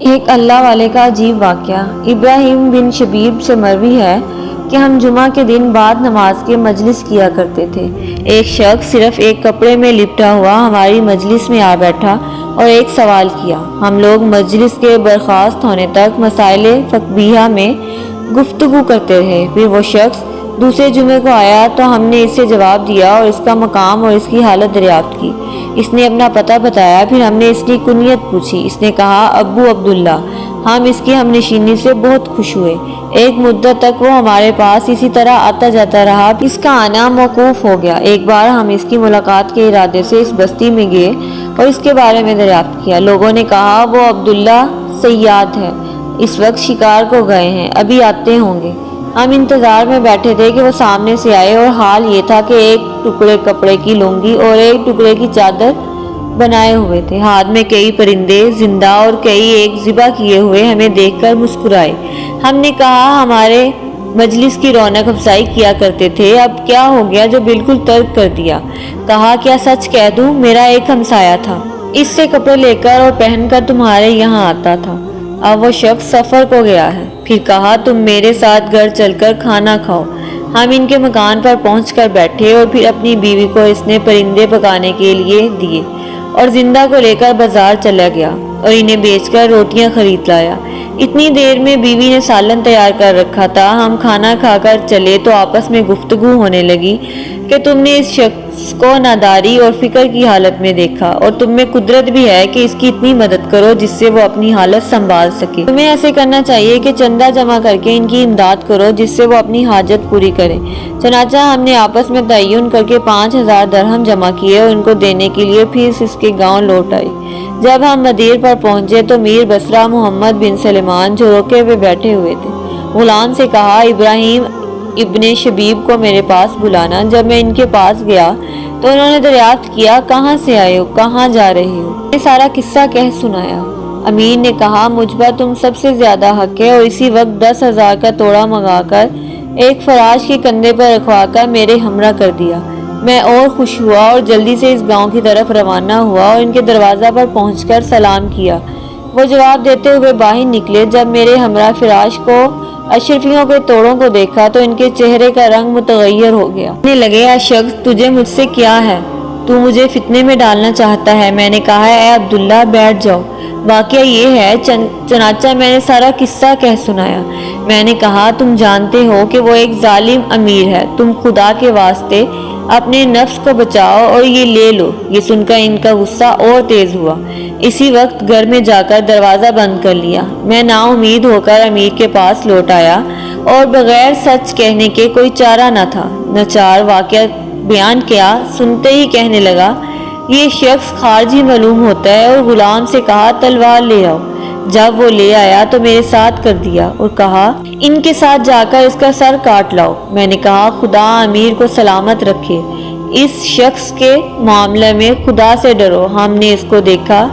ایک اللہ والے کا عجیب واقعہ ابراہیم بن شبیب سے مروی ہے کہ ہم جمعہ کے دن بعد نماز کے مجلس کیا کرتے تھے۔ ایک شخص صرف ایک کپڑے میں لپٹا ہوا ہماری مجلس میں آ بیٹھا اور ایک سوال کیا۔ ہم لوگ مجلس کے برخاست ہونے تک مسائل فقہیہ میں گفتگو کرتے رہے۔ پھر وہ شخص دوسرے جمعے کو آیا تو ہم نے اس سے جواب دیا اور اس کا مقام اور اس کی حالت دریافت کی۔ اس نے اپنا پتہ بتایا، پھر ہم نے اس کی کنیت پوچھی۔ اس نے کہا ابو عبداللہ۔ ہم اس کی ہم نشینی سے بہت خوش ہوئے۔ ایک مدت تک وہ ہمارے پاس اسی طرح آتا جاتا رہا، اس کا آنا موقوف ہو گیا۔ ایک بار ہم اس کی ملاقات کے ارادے سے اس بستی میں گئے اور اس کے بارے میں دریافت کیا۔ لوگوں نے کہا وہ عبداللہ صیاد ہے، اس وقت شکار کو گئے ہیں، ابھی آتے ہوں گے۔ ہم انتظار میں بیٹھے تھے کہ وہ سامنے سے آئے اور حال یہ تھا کہ ایک ٹکڑے کپڑے کی لنگی اور ایک ٹکڑے کی چادر بنائے ہوئے تھے۔ ہاتھ میں کئی پرندے زندہ اور کئی ایک ذبح کیے ہوئے ہمیں دیکھ کر مسکرائے۔ ہم نے کہا ہمارے مجلس کی رونق افزائی کیا کرتے تھے، اب کیا ہو گیا جو بالکل ترک کر دیا؟ کہا کیا سچ کہہ دوں، میرا ایک ہمسایہ تھا، اس سے کپڑے لے کر اور پہن کر تمہارے یہاں آتا تھا، اب وہ شخص سفر کو گیا ہے۔ پھر کہا تم میرے ساتھ گھر چل کر کھانا کھاؤ۔ ہم ان کے مکان پر پہنچ کر بیٹھے اور پھر اپنی بیوی کو اس نے پرندے پکانے کے لیے دیے اور زندہ کو لے کر بازار چلا گیا اور انہیں بیچ کر روٹیاں خرید لایا۔ اتنی دیر میں بیوی نے سالن تیار کر رکھا تھا۔ ہم کھانا کھا کر چلے تو آپس میں گفتگو ہونے لگی کہ تم نے اس شخص کو ناداری اور فکر کی حالت میں دیکھا اور تم میں قدرت بھی ہے کہ اس کی اتنی مدد کرو جس سے وہ اپنی حالت سنبھال سکے۔ تمہیں ایسے کرنا چاہیے کہ چندہ جمع کر کے ان کی امداد کرو جس سے وہ اپنی حاجت پوری کرے۔ چنانچہ ہم نے آپس میں تعین کر کے 5000 درہم جمع کیے اور ان کو دینے کے لیے پھر اس کے گاؤں لوٹ آئے۔ جب ہم مدیر پر پہنچے تو میر بصرہ محمد بن سلیمان جو روکے ہوئے بیٹھے ہوئے تھے، غلام سے کہا ابراہیم ابن شبیب کو میرے پاس بلانا۔ جب میں ان کے پاس گیا تو انہوں نے دریافت کیا کہاں سے آئے ہو، کہاں جا رہے ہو؟ میں نے سارا قصہ کہہ سنایا۔ امیر نے کہا مجھ پر تم سب سے زیادہ حق ہے، اور اسی وقت 10,000 کا توڑا منگا کر ایک فراش کے کندھے پر رکھوا کر میرے ہمراہ کر دیا۔ میں اور خوش ہوا اور جلدی سے اس گاؤں کی طرف روانہ ہوا اور ان کے دروازہ پر پہنچ کر سلام کیا۔ وہ جواب دیتے ہوئے باہر نکلے۔ جب میرے ہمراہ فراش کو اشرفیوں کے توڑوں کو دیکھا تو ان کے چہرے کا رنگ متغیر ہو گیا۔ کہنے لگے اے شخص تجھے مجھ سے کیا ہے، تو مجھے فتنے میں ڈالنا چاہتا ہے؟ میں نے کہا اے عبداللہ بیٹھ جاؤ، واقعہ یہ ہے۔ چنانچہ میں نے سارا قصہ کہہ سنایا۔ میں نے کہا تم جانتے ہو کہ وہ ایک ظالم امیر ہے، تم خدا کے واسطے اپنے نفس کو بچاؤ اور یہ لے لو۔ یہ سن کر ان کا غصہ اور تیز ہوا۔ اسی وقت گھر میں جا کر دروازہ بند کر لیا۔ میں نا امید ہو کر امیر کے پاس لوٹ آیا اور بغیر سچ کہنے کے کوئی چارہ نہ تھا۔ ناچار واقعہ بیان کیا، سنتے ہی کہنے لگا یہ شخص خارجی معلوم ہوتا ہے، اور غلام سے کہا تلوار لے آؤ۔ جب وہ لے آیا تو میرے ساتھ کر دیا اور کہا ان کے ساتھ جا کر اس کا سر کاٹ لاؤ۔ میں نے کہا خدا امیر کو سلامت رکھے، اس شخص کے معاملے میں خدا سے ڈرو۔ ہم نے اس کو دیکھا،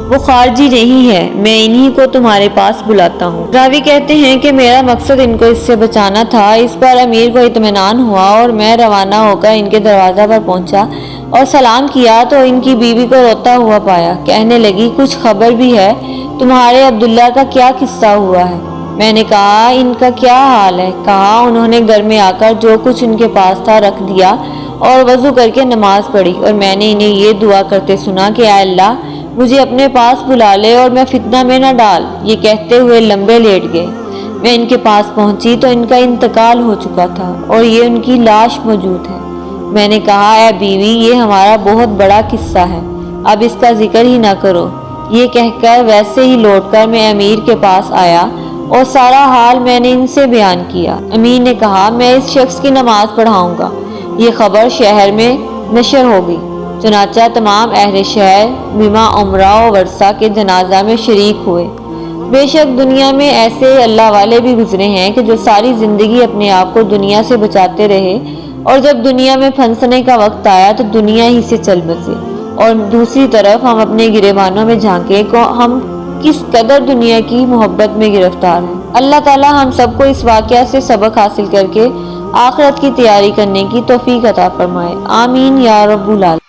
وہ خارجی نہیں ہے، میں انہی کو تمہارے پاس بلاتا ہوں۔ راوی کہتے ہیں کہ میرا مقصد ان کو اس سے بچانا تھا۔ اس پر امیر کو اطمینان ہوا اور میں روانہ ہو کر ان کے دروازہ پر پہنچا اور سلام کیا تو ان کی بیوی کو روتا ہوا پایا۔ کہنے لگی کچھ خبر بھی ہے، تمہارے عبداللہ کا کیا قصہ ہوا ہے؟ میں نے کہا ان کا کیا حال ہے؟ کہا انہوں نے گھر میں آ کر جو کچھ ان کے پاس تھا رکھ دیا اور وضو کر کے نماز پڑھی، اور میں نے انہیں یہ دعا کرتے سنا کہ اے اللہ مجھے اپنے پاس بلا لے اور میں فتنہ میں نہ ڈال۔ یہ کہتے ہوئے لمبے لیٹ گئے۔ میں ان کے پاس پہنچی تو ان کا انتقال ہو چکا تھا اور یہ ان کی لاش موجود ہے۔ میں نے کہا اے بیوی یہ ہمارا بہت بڑا قصہ ہے، اب اس کا ذکر ہی نہ کرو۔ یہ کہہ کر ویسے ہی لوٹ کر میں امیر کے پاس آیا اور سارا حال میں نے ان سے بیان کیا۔ امیر نے کہا میں اس شخص کی نماز پڑھاؤں گا۔ یہ خبر شہر میں نشر ہو گئی۔ چنانچہ تمام اہل شہر بما عمرہ و ورثہ کے جنازہ میں شریک ہوئے۔ بے شک دنیا میں ایسے اللہ والے بھی گزرے ہیں کہ جو ساری زندگی اپنے آپ کو دنیا سے بچاتے رہے، اور جب دنیا میں پھنسنے کا وقت آیا تو دنیا ہی سے چل بسے۔ اور دوسری طرف ہم اپنے گریبانوں میں جھانکیں کہ ہم کس قدر دنیا کی محبت میں گرفتار ہیں۔ اللہ تعالی ہم سب کو اس واقعہ سے سبق حاصل کر کے آخرت کی تیاری کرنے کی توفیق عطا فرمائے، آمین یا رب العالمین۔